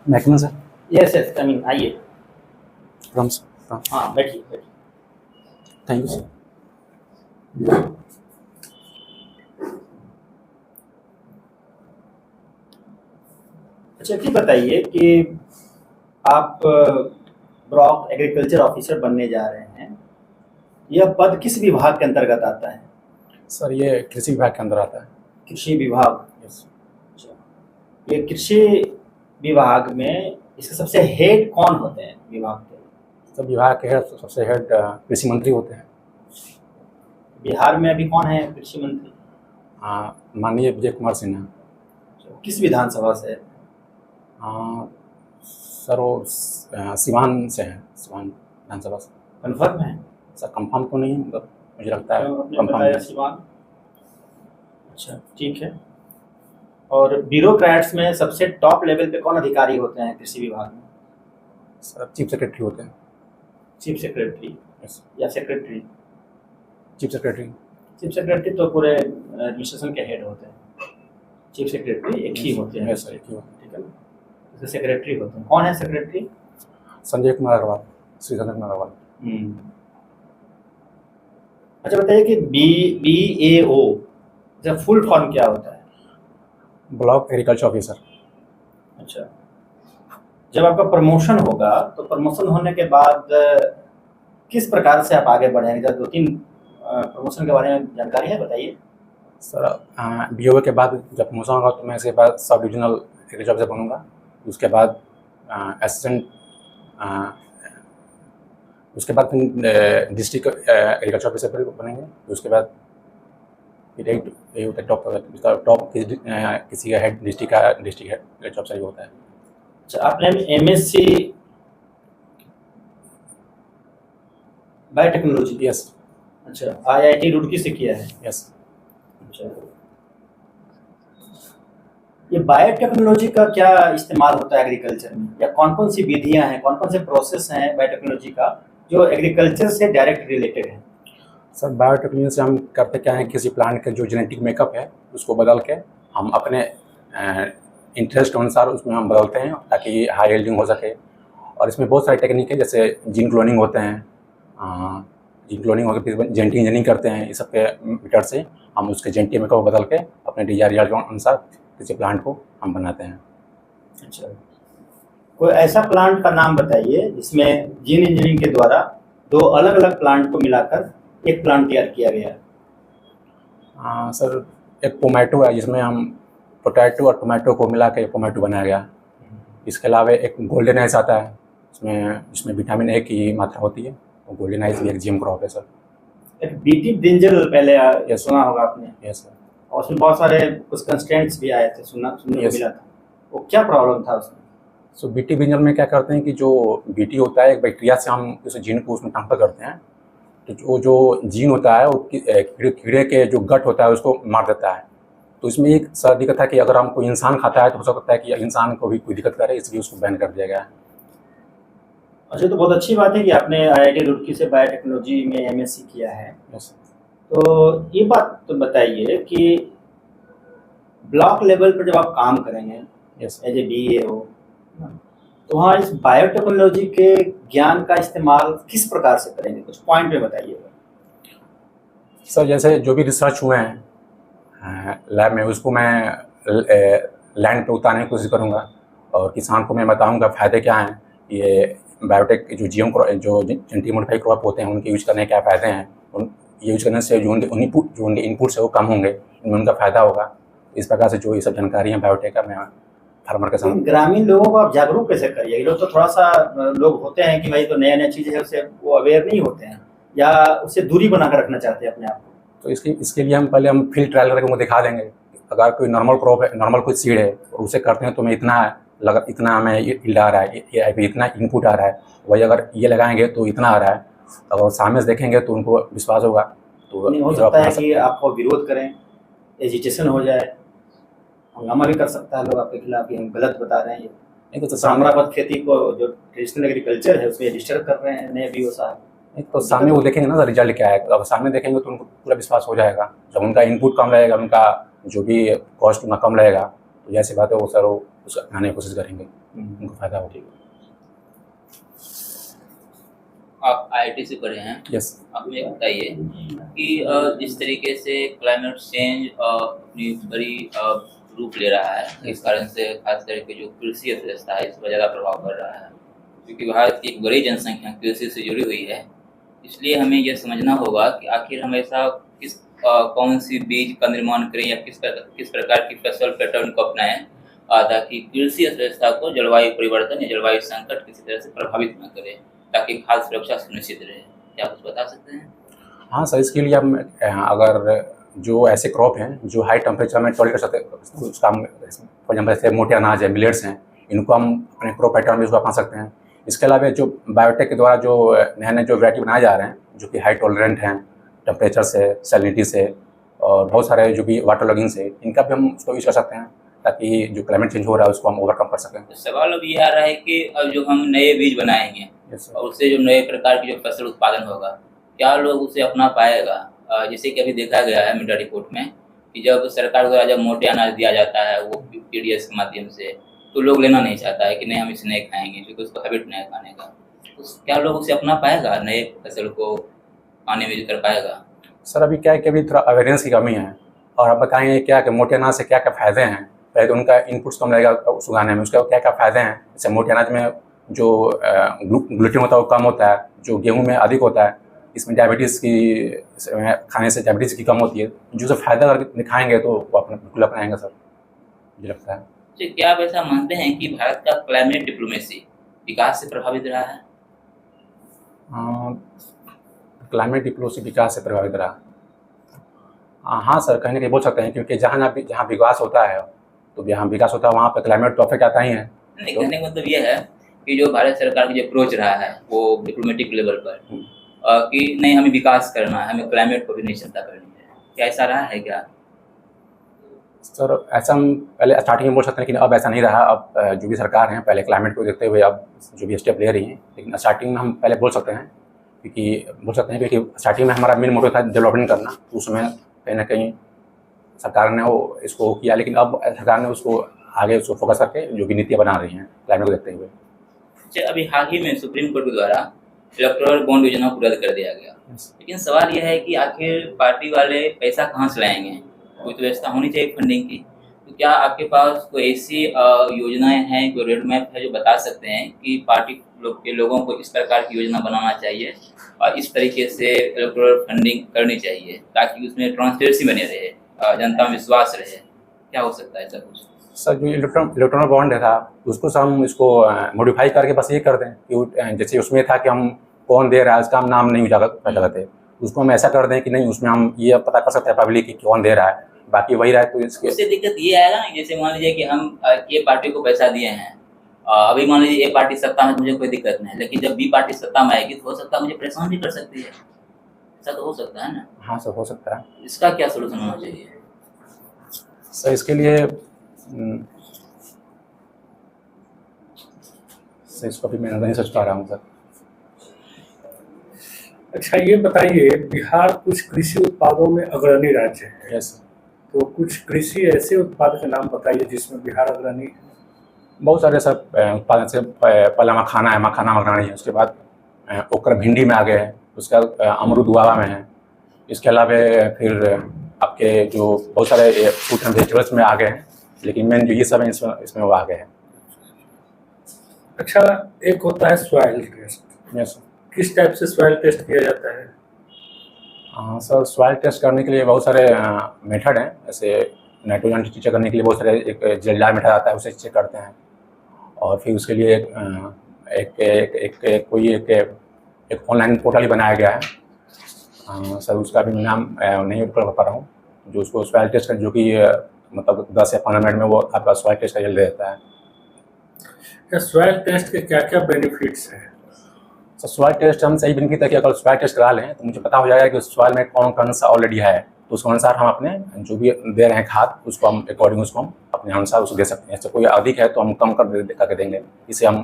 मैकमन sir. Yes yes, coming, आइए। रम्स। हाँ, बैठिए बैठिए। Thank you sir. अच्छा, ये बताइए कि आप ब्लॉक एग्रीकल्चर ऑफिसर बनने जा रहे हैं। यह पद किस विभाग के अंतर्गत आता है? सर ये कृषि विभाग के अंदर आता है। कृषि विभाग। यस। अच्छा, ये कृषि विभाग में इसके सबसे हेड कौन होते हैं विभाग के? सब विभाग के हेड, सबसे हेड कृषि मंत्री होते हैं। बिहार में अभी कौन है कृषि मंत्री? माननीय विजय कुमार सिन्हा। किस विधानसभा से? सर वो सिवान से हैं, सिवान विधानसभा से। कन्फर्म है? सर कंफर्म तो नहीं, मतलब मुझे लगता है आपने कंफर्म बताया है। सिवान। अच्छा, ठीक है। और ब्यूरोक्रेट्स में सबसे टॉप लेवल पे कौन अधिकारी होते हैं कृषि विभाग में? सर चीफ सेक्रेटरी होते हैं। Chief secretary yes. या secretary? Chief secretary. Chief secretary तो पूरे एडमिनिस्ट्रेशन के हेड होते हैं। चीफ सेक्रेटरी एक ही होते हैं। यस सर, एक ही होते हैं। ठीक है ना? जैसे सेक्रेटरी होते हैं, कौन है सेक्रेटरी? संजय कुमार अग्रवाल, श्री संजय कुमार अग्रवाल। अच्छा, बताइए कि BAO जब फुल फॉर्म क्या होता है? Block agriculture officer. अच्छा, जब आपका प्रमोशन होगा तो प्रमोशन होने के बाद किस प्रकार से आप आगे बढ़ेंगे? जब 2-3 प्रमोशन के बारे में जानकारी है, बताइए। सर BOA के बाद जब प्रमोशन होगा तो मैं इसके बाद सब डिविजनल एग्रीकल्चर ऑफिसर बनूंगा। उसके बाद असिस्टेंट, उसके बाद फिर डिस्ट्रिक्ट एग्रीकल्चर ऑफिसर बनेंगे। उसके बाद फिर एक ये होता है टॉप किसी का head, district head agriculture officer होता है। अच्छा, आपने MSc बायोटेक्नोलॉजी? यस। अच्छा, IIT रुड़की से किया है? यस। अच्छा, ये बायोटेक्नोलॉजी का क्या इस्तेमाल होता है एग्रीकल्चर में, या कौन कौन सी विधियां हैं, कौन कौन से प्रोसेस हैं बायोटेक्नोलॉजी का जो एग्रीकल्चर से डायरेक्ट रिलेटेड है? सर बायोटेक्नोलॉजी से हम करते क्या है, किसी प्लांट का जो जेनेटिक मेकअप है उसको बदल के हम अपने इंटरेस्ट अनुसार उसमें हम बदलते हैं ताकि हाई यील्डिंग हो सके। और इसमें बहुत सारी टेक्निक है, जैसे जीन क्लोनिंग होते हैं, जीन क्लोनिंग होकर फिर जेनेटिक इंजीनियरिंग करते हैं। इस सब के मेथड से हम उसके जेनेटिक मेकअप बदल के अपने डिजायर रिजल्ट के अनुसार किसी प्लांट को हम बनाते हैं। अच्छा, कोई ऐसा प्लांट का नाम बताइए जिसमें जीन इंजीनियरिंग के द्वारा 2 अलग अलग प्लांट को मिलाकर एक प्लांट तैयार किया गया। सर एक टोमेटो है जिसमें हम पोटैटो और टोमेटो को मिला के टोमेटो बनाया गया। इसके अलावा एक गोल्डन आइस आता है, जिसमें विटामिन ए की मात्रा होती है। और गोल्डन आइस भी एक जीएम क्रॉप है सर। एक बीटी ब्रिंजल पहले सुना होगा आपने? Yes sir. और उसमें बहुत सारे कुछ कंस्टेंट्स भी आए थे, सुनने को मिला था। वो क्या प्रॉब्लम था उसमें? सो बीटी ब्रिंजल में क्या करते हैं कि जो बीटी होता है एक बैक्टीरिया से हम उस जीन को उसमें ट्रांसफर करते हैं। तो जो जीन होता है वो कीड़े के जो गट होता है उसको मार देता है। तो इसमें एक सर दिक्कत है कि अगर हम कोई इंसान खाता है तो हो सकता है कि इंसान को भी कोई दिक्कत करे, इसलिए उसको बैन कर दिया गया है। अच्छा, तो बहुत अच्छी बात है कि आपने IIT रुड़की से बायोटेक्नोलॉजी में MSc किया है। यस। तो ये बात तो बताइए कि ब्लॉक लेवल पर जब आप काम करेंगे यस। एज ए BAO, तो वहाँ इस बायोटेक्नोलॉजी के ज्ञान का इस्तेमाल किस प्रकार से करेंगे? कुछ पॉइंट में बताइएगा। सर जैसे जो भी रिसर्च हुए हैं लैब में उसको मैं लैंड पे उतारने की कोशिश करूँगा और किसान को मैं बताऊँगा फ़ायदे क्या हैं। ये बायोटेक जो जो जेनेटिक मॉडिफाइड क्रॉप होते हैं उनके यूज करने के क्या फ़ायदे हैं, ये यूज करने से जो उनके इनपुट्स है वो कम होंगे, इनमें उनका फ़ायदा होगा। इस प्रकार से जो ये सब जानकारी है बायोटेक का मैं फार्मर के साथ। ग्रामीण लोगों को आप जागरूक कैसे करिए? ये लोग तो थोड़ा सा लोग होते हैं कि भाई तो नया नया चीज़ है, उससे वो अवेयर नहीं होते हैं या उससे दूरी बनाकर रखना चाहते हैं अपने आप को। तो इसके लिए हम पहले फील्ड ट्रायल करके उनको दिखा देंगे। अगर कोई नॉर्मल क्रॉप है, नॉर्मल कोई सीड है और उसे करते हैं तो मैं इतना हमें यील्ड आ रहा है, इतना इनपुट आ रहा है, वही अगर ये लगाएंगे तो इतना आ रहा है। अगर सामने से देखेंगे तो उनको विश्वास होगा। तो नहीं हो सकता है कि आपको विरोध करें, एजिटेशन हो जाए, हंगामा भी कर सकता है लोग आपके खिलाफ कि हम गलत बता रहे हैं। ये नहीं तो परंपरागत खेती को जो ट्रेडिशनल एग्रीकल्चर है उसमें डिस्टर्ब कर रहे हैं नए BO साहब। नहीं तो सामने वो देखेंगे ना रिजल्ट क्या है। अगर सामने देखेंगे तो उनको पूरा विश्वास हो जाएगा। जब उनका इनपुट कम रहेगा, उनका जो भी कॉस्ट उनका कम रहेगा, तो जैसी बात है वो सर वो उसको अपनाने की कोशिश करेंगे। उनको फ़ायदा हो। आप आईआईटी से पढ़े हैं, यस। आप मुझे बताइए कि जिस तरीके से क्लाइमेट चेंज अपनी बड़ी रूप ले रहा है, इस कारण से खास करके जो कृषि अर्थव्यवस्था है इस पर ज़्यादा प्रभाव पड़ रहा है, क्योंकि भारत की एक बड़ी जनसंख्या कृषि से जुड़ी हुई है। इसलिए हमें यह समझना होगा कि आखिर हम ऐसा कौन सी बीज का निर्माण करें या किस प्रकार की फसल पैटर्न को अपनाएं ताकि कृषि अर्थव्यवस्था को जलवायु परिवर्तन या जलवायु संकट किसी तरह से प्रभावित न करे, ताकि खाद्य सुरक्षा सुनिश्चित रहे। क्या आप कुछ बता सकते हैं? हाँ सर, इसके लिए हम अगर जो ऐसे क्रॉप हैं जो हाई टेम्परेचर में टॉलरेट कर सकते हैं, उसका हम फॉर एग्जाम्पल जैसे मोटे अनाज है, मिलेट्स हैं, इनको हम अपने क्रॉप पैटर्न में इसको अपना सकते हैं। इसके अलावा जो बायोटेक के द्वारा जो नए नए जो वैरायटी बनाए जा रहे हैं जो कि हाई टॉलरेंट हैं टेम्परेचर से, सैलिनिटी से और बहुत सारे जो भी वाटर लॉगिंग से, इनका भी हम उसको यूज़ कर सकते हैं ताकि जो क्लाइमेट चेंज हो रहा है उसको हम ओवरकम कर सकें। तो सवाल अब ये आ रहा है कि अब जो हम नए बीज बनाएंगे और उससे जो नए प्रकार की जो फसल उत्पादन होगा, क्या लोग उसे अपना पाएगा? जैसे कि अभी देखा गया है मीडिया रिपोर्ट में कि जब सरकार द्वारा जब मोटे अनाज दिया जाता है वो पीडीएस के माध्यम से, तो लोग लेना नहीं चाहता है कि नहीं हम इसे नहीं खाएंगे क्योंकि उसको हैबिट नहीं है खाने का। तो क्या लोग उसे अपना पाएगा, नए फसल को पाने में कर पाएगा? सर अभी क्या है कि अभी थोड़ा अवेयरनेस की कमी है और आप बताएंगे क्या कि मोटे अनाज से क्या क्या फ़ायदे हैं। पहले तो उनका इनपुट्स कम लगेगा उस उगाने में, उसका क्या क्या फ़ायदे हैं। जैसे मोटे अनाज में जो ग्लूटेन होता है वो कम होता है, जो गेहूं में अधिक होता है। इसमें डायबिटीज़ की खाने से डायबिटीज़ की कम होती है। जो सब फ़ायदा अगर दिखाएंगे तो वो अपना बिल्कुल अपनाएंगे सर, मुझे लगता है। तो क्या आप ऐसा मानते हैं कि भारत का क्लाइमेट डिप्लोमेसी विकास से प्रभावित रहा है? क्लाइमेट डिप्लोमेसी विकास से प्रभावित रहा, हाँ सर, कहीं ना कहीं बोल सकते हैं, क्योंकि जहाँ विकास होता है तो जहाँ विकास होता है वहाँ पर क्लाइमेट तो अफेक्ट आता ही है। नहीं, कहने का मतलब ये है कि जो भारत सरकार की जो अप्रोच रहा है वो डिप्लोमेटिक लेवल पर कि नहीं हमें विकास करना है, हमें क्लाइमेट को भी नहीं चिंता करनी है, क्या ऐसा रहा है क्या? सर ऐसा हम पहले स्टार्टिंग में बोल सकते हैं, लेकिन अब ऐसा नहीं रहा। अब जो भी सरकार हैं पहले क्लाइमेट को देखते हुए अब जो भी स्टेप ले रही हैं, लेकिन स्टार्टिंग में हम पहले बोल सकते हैं क्योंकि स्टार्टिंग में हमारा मेन मोटिव था डेवलपमेंट करना, तो उसमें कहीं ना कहीं सरकार ने वो इसको किया, लेकिन अब सरकार ने उसको आगे उसको फोकस करके जो भी नीतियाँ बना रही हैं क्लाइमेट को देखते हुए। अभी हाल ही में सुप्रीम कोर्ट के द्वारा इलेक्टोरल बॉन्ड योजना को रद्द कर दिया गया, लेकिन सवाल यह है कि आखिर पार्टी वाले पैसा कहाँ से लाएंगे? कोई तो व्यवस्था होनी चाहिए फंडिंग की। तो क्या आपके पास कोई ऐसी योजनाएं हैं, कोई रोड मैप है जो बता सकते हैं कि पार्टी के लोगों को इस प्रकार की योजना बनाना चाहिए और इस तरीके से इलेक्टोरल फंडिंग करनी चाहिए ताकि उसमें ट्रांसपेरेंसी बने रहे, जनता में विश्वास रहे? क्या हो सकता है ऐसा कुछ? सर जो इलेक्ट्रॉनल बॉन्ड था उसको हम इसको मॉडिफाई करके बस ये कर दें कि जैसे उसमें था कि हम कौन दे रहा है उसका हम नाम नहीं उजागर करते, उसको हम ऐसा कर दें कि नहीं उसमें हम ये पता कर सकते हैं पब्लिक की कौन दे रहा है, बाकी वही रहा है। तो इससे दिक्कत ये आएगा ना, जैसे मान लीजिए कि हम ये पार्टी को पैसा दिए हैं, अभी मान लीजिए ए पार्टी सत्ता में, मुझे कोई दिक्कत नहीं, लेकिन जब बी पार्टी सत्ता में आएगी तो हो सकता है मुझे परेशान भी कर सकती है, ऐसा तो हो सकता है ना? हाँ सर, हो सकता है। इसका क्या सोल्यूशन होना चाहिए सर? इसके लिए इसको भी मैं नहीं सोच पा रहा हूँ सर। अच्छा ये बताइए, बिहार कुछ कृषि उत्पादों में अग्रणी राज्य है। यस। तो कुछ कृषि ऐसे उत्पाद के नाम बताइए जिसमें बिहार अग्रणी है। बहुत सारे सर उत्पादन से पहला मखाना अग्रणी है, उसके बाद ओकर भिंडी में आ गए हैं, उसका अमरूद गुआवा में है, इसके अलावा फिर आपके जो बहुत सारे फ्रूट एंड वेजिटेबल्स में आ गए हैं, लेकिन मेन जो ये सब है इसमें वो आ गए हैं। अच्छा, एक होता है सॉइल टेस्ट। यस। किस टाइप से सॉइल टेस्ट किया जाता है? सर सॉइल टेस्ट करने के लिए बहुत सारे मेथड हैं, जैसे नाइट्रोजन चेक करने के लिए बहुत सारे एक जेलडार मेथड आता है, उसे चेक करते हैं, और फिर उसके लिए एक ऑनलाइन पोर्टल ही बनाया गया है सर, उसका भी नाम नहीं कर पा रहा हूँ, जो उसको सॉइल टेस्ट कर, जो कि मतलब 10 या 15 मिनट में वो आपका सॉइल टेस्ट का रिजल्ट दे देता है। सॉइल टेस्ट के क्या क्या बेनिफिट्स हैं? सर सॉइल टेस्ट हम सही बेनिफिट है कि अगर सॉइल टेस्ट करा लें तो मुझे पता हो जाएगा कि उस सॉइल में कौन सा ऑलरेडी है, तो उसके अनुसार हम अपने जो भी दे रहे हैं खाद उसको हम अकॉर्डिंग उसको हम अपने अनुसार उसको दे सकते हैं। जैसे कोई अधिक है तो हम कम करके देंगे, इससे हम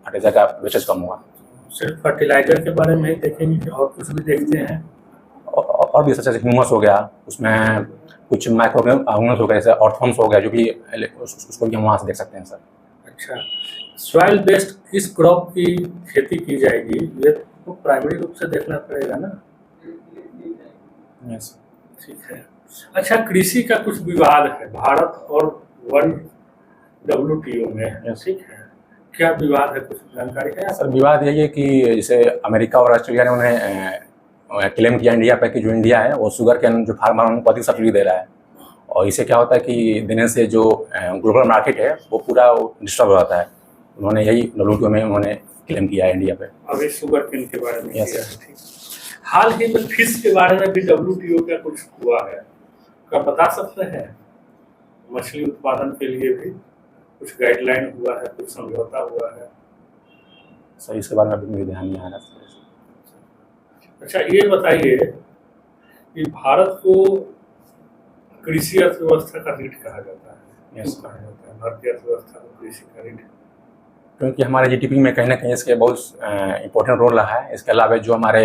फर्टिलाइजर का वेस्टेज कम होगा। सिर्फ फर्टिलाइजर के बारे में ही देखेंगे और कुछ भी देखते हैं? और भी जैसे ह्यूमस हो गया, उसमें कुछ माइक्रो ऑर्गेनिज्म हो गया, जैसे ऑर्थोम्स हो गया, जो भी उसको भी हम वहाँ से देख सकते हैं सर। अच्छा, सॉइल बेस्ड किस क्रॉप की खेती की जाएगी, ये तो प्राइमरी रूप से देखना पड़ेगा ना। यस। ठीक है। अच्छा, कृषि का कुछ विवाद है भारत और वर्ल्ड WTO में, Yes. ठीक है, क्या विवाद है, कुछ जानकारी है? सर विवाद यही है कि जैसे अमेरिका और ऑस्ट्रेलिया ने उन्हें क्लेम किया इंडिया पे कि जो इंडिया है वो शुगर के जो फार्मर उनको अधिक सब्सिडी दे रहा है, और इससे क्या होता है कि देने से जो ग्लोबल मार्केट है वो पूरा डिस्टर्ब हो जाता है। उन्होंने यही WTO में उन्होंने क्लेम किया है इंडिया पे। अभी शुगर केन के बारे में Yes, किया sir. है, ठीक। हाल ही में फिश के बारे में भी WTO का कुछ हुआ है, क्या बता सकते हैं? मछली उत्पादन के लिए भी कुछ गाइडलाइन हुआ है, कुछ समझौता हुआ है? सर इसके बारे में अभी मुझे ध्यान नहीं आ रहा सर। अच्छा, ये बताइए कि भारत को कृषि अर्थव्यवस्था का रीढ़ कहा जाता है, Yes. क्यों कहा जाता है भारतीय अर्थव्यवस्था को कृषि का रीढ़? क्योंकि हमारे GDP में कहीं ना कहीं इसके बहुत इम्पोर्टेंट रोल रहा है। इसके अलावा जो हमारे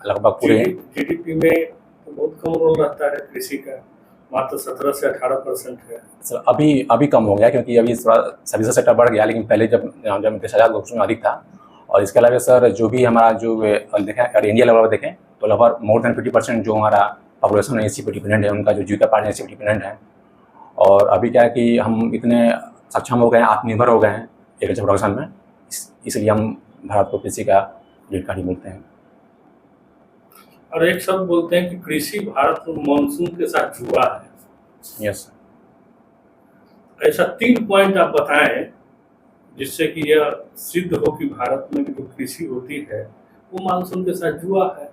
लगभग पूरे GDP में तो बहुत कम रोल रहता है कृषि का, मात्र 17 से 18% है। सर अभी कम हो गया, क्योंकि अभी थोड़ा सर्विस सेक्टर बढ़ गया, लेकिन पहले जब देश आजाद हुआ उसमें अधिक था। और इसके अलावा सर जो भी हमारा जो देखें, अगर इंडिया लेवल पर देखें तो लगभग मोर देन 50% जो हमारा पॉपुलेशन है इसी पर डिपेंडेंट है, उनका जो जीविका पार्टनर इसी पर डिपेंडेंट है। और अभी क्या है कि हम इतने सक्षम हो गए हैं, आत्मनिर्भर हो गए हैं एग्रीकल्चर प्रोडक्शन में, इसलिए हम भारत को कृषि का रीढ़ का बोलते हैं। और एक शब्द बोलते हैं कि कृषि भारत में मानसून के साथ जुड़ा है। Yes sir. ऐसा 3 पॉइंट आप बताएं जिससे कि यह सिद्ध हो कि भारत में जो कृषि होती है वो मानसून के साथ जुड़ा है।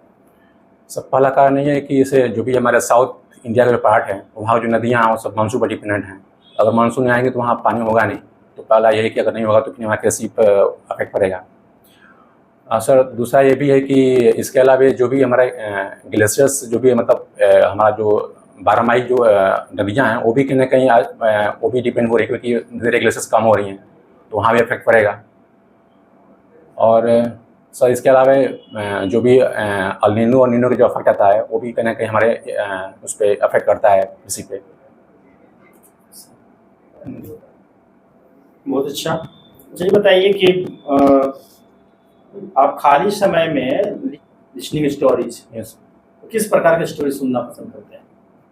सब पहला कारण ये है कि इसे जो भी हमारे साउथ इंडिया का जो पार्ट है वहाँ जो नदियाँ हैं वो सब मानसून पर डिपेंडेंट हैं। अगर मानसून में आएंगे तो वहाँ पानी होगा नहीं, तो पहला यही कि अगर नहीं होगा तो फिर वहाँ कृषि पर अफेक्ट पड़ेगा। सर दूसरा ये भी है कि इसके अलावा जो भी हमारे ग्लेशियर्स जो भी मतलब हमारा जो 12 माही जो नदियाँ हैं वो भी कहीं ना कहीं वो भी डिपेंड हो रही है, क्योंकि धीरे ग्लेशियर्स कम हो रही हैं तो वहाँ भी इफेक्ट पड़ेगा। और सर इसके अलावा जो भी अल नीनो और नीनो का जो इफेक्ट आता है वो भी कहीं ना कहीं हमारे उस पर अफेक्ट करता है कृषि पे। बहुत अच्छा। मुझे बताइए कि आप खाली समय में लिसनिंग स्टोरीज यस किस प्रकार के स्टोरी सुनना पसंद करते हैं?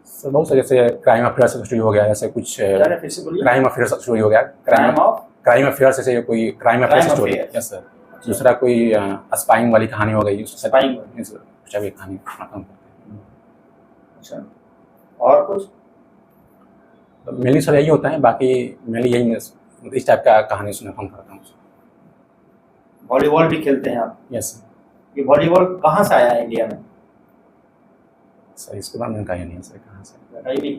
सर बहुत सारे, जैसे क्राइम अफेयर्स स्टोरी हो गया, जैसे कुछ फिर से बोलिए। क्राइम अफेयर्स स्टोरी हो गया, क्राइम अफेयर्स जैसे कोई crime affairs story. affairs। Yes sir. दूसरा कोई स्पाइंग वाली कहानी हो गई, स्पाइंग भी कहानी पसंद करते हैं। अच्छा, और कुछ? मेनली सर यही होता है, बाकी मेनली यही इस टाइप का कहानी सुनना पसंद करता हूँ। वॉलीबॉल भी खेलते हैं आप? यस ये वॉलीबॉल कहाँ से आया है इंडिया में? सर इसके बारे में कहीं नहीं सर, कहाँ से बताइए भी।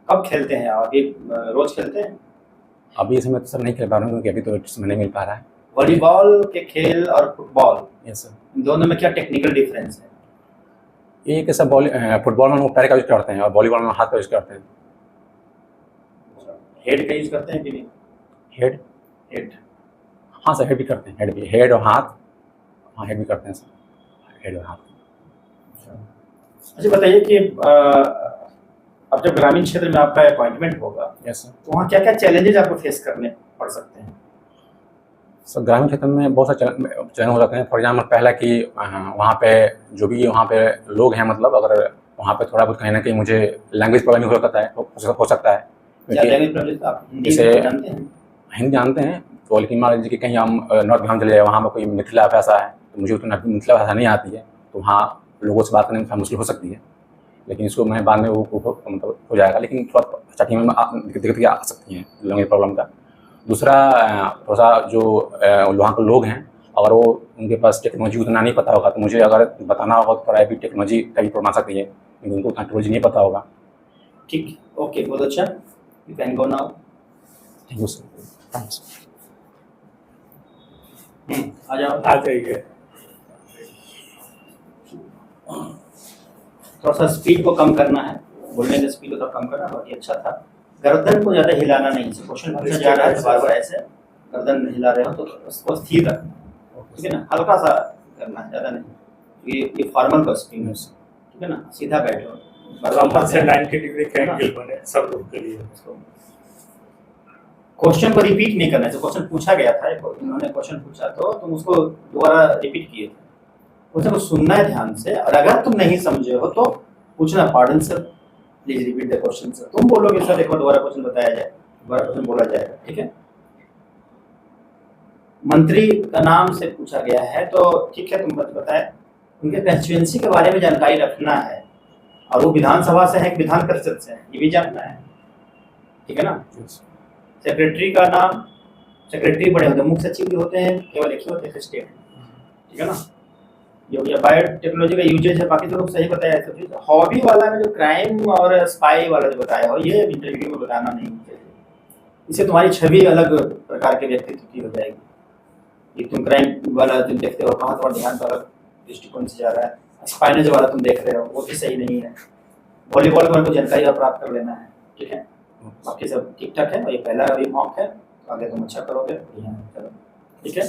कब खेलते हैं आप? अभी रोज खेलते हैं? अभी इसमें तो सर नहीं खेल पा रहा हूँ, क्योंकि अभी तो समय नहीं मिल पा रहा है। वॉलीबॉल के खेल और फुटबॉल, यस सर। इन दोनों में क्या टेक्निकल डिफरेंस है? एक ऐसा फुटबॉल में वो पैर का यूज करते हैं और वॉलीबॉल में हाथ का यूज करते हैं। हेड का यूज करते हैं कि नहीं? हेड हेड, हाँ सर, हेड भी करते हैं, हेड भी, हेड और हाथ, हाँ हेड भी करते हैं सर, हेड और हाथ। अच्छा बताइए कि अब जब ग्रामीण क्षेत्र में आपका अपॉइंटमेंट होगा, यस सर, तो वहाँ क्या क्या चैलेंजेस आपको फेस करने पड़ सकते हैं? सर ग्रामीण क्षेत्र में बहुत सारे चैलेंज हो जाते हैं। फॉर एग्जाम्पल पहला कि वहाँ पे जो भी वहाँ पे लोग हैं, मतलब अगर वहाँ पे थोड़ा बहुत कहीं ना कहीं मुझे लैंग्वेज प्रॉब्लम हो सकता है, हो सकता है। क्या लैंग्वेज प्रॉब्लम? आप हिंदी जैसे जानते हैं? हिंदी जानते हैं तो, लेकिन मान लीजिए कि कहीं हम नॉर्थ बिहार चले जाए, वहाँ पर कोई मिथिला भाषा है तो मुझे उतना मिथिला भाषा नहीं आती है, तो वहाँ लोगों से बात करने में मुश्किल हो सकती है। लेकिन इसको मैं बाद में वो मतलब हो जाएगा, लेकिन थोड़ा स्टार्टिंग में दिक्कतें आ सकती हैं लैंग्वेज प्रॉब्लम का। दूसरा थोड़ा सा जो वहाँ के लोग हैं, अगर वो उनके पास टेक्नोलॉजी उतना नहीं पता होगा तो मुझे अगर बताना होगा तो थोड़ा भी टेक्नोलॉजी का भी प्रॉब्लम आ सकती है, क्योंकि उनको उतना टेक्नोलॉजी नहीं पता होगा। ठीक, ओके, बहुत अच्छा। You can go now. Thank you sir. Thanks. आ जाओ। आ जाइए। थोड़ा सा स्पीड को कम करना है, बोलने का स्पीड को थोड़ा कम करना। बहुत ही अच्छा था। गर्दन को ज़्यादा हिलाना नहीं, जैसे क्वेश्चन पूछा जा रहा है तो बार बार ऐसे गर्दन हिला रहे हो तो उसको स्थिर रखना, ठीक है ना, हल्का सा करना है, ज़्यादा नहीं। ये फॉर्मल का स्पीड है, ठीक है ना, सीधा बैठो। कमर से 90 डिग्री का एंगल बने सब लोग के लिए। क्वेश्चन को रिपीट नहीं करना है। जो क्वेश्चन पूछा गया था, इन्होंने क्वेश्चन पूछा तो तुम उसको दोबारा रिपीट किए थे, क्वेश्चन को सुनना है ध्यान से, और अगर तुम नहीं समझे हो तो पूछना, pardon sir please repeat the question sir. तुम बोलोगे सर एक बार दोबारा क्वेश्चन बताया जाए, दोबारा क्वेश्चन बोला जाएगा, ठीक है। मंत्री का नाम से पूछा गया है तो ठीक है, तुम बताए उनके कंस्टिट्यूएंसी के बारे में जानकारी रखना है, और वो विधानसभा से है कि विधान परिषद से है ये भी जानना है, ठीक है ना। सेक्रेटरी का नाम, सेक्रेटरी बड़े होते हैं, मुख्य सचिव भी होते हैं, केवल एक ही होते हैं स्टेट, ठीक है ना। ये बायोटेक्नोलॉजी का यूजेज है, बाकी तो लोग सही बताया है सब चीज। हॉबी वाला में जो क्राइम और स्पाई वाला जो बताया हो, ये इंटरव्यू में बताना नहीं चाहिए, इससे तुम्हारी छवि अलग प्रकार के व्यक्तित्व की हो जाएगी। ये तुम क्राइम वाला जो देखते हो, कहाँ तुम्हारा ध्यान तो अलग दृष्टिकोण से जा रहा है, स्पाइनेज वाला तुम देख रहे हो, वो भी सही नहीं है। वॉलीबॉल के बारे में जानकारी आप प्राप्त कर लेना है, ठीक है। बाकी सब ठीक ठाक है, और ये पहला अभी मॉक है, तो आगे तुम अच्छा करोगे, चलो ठीक है।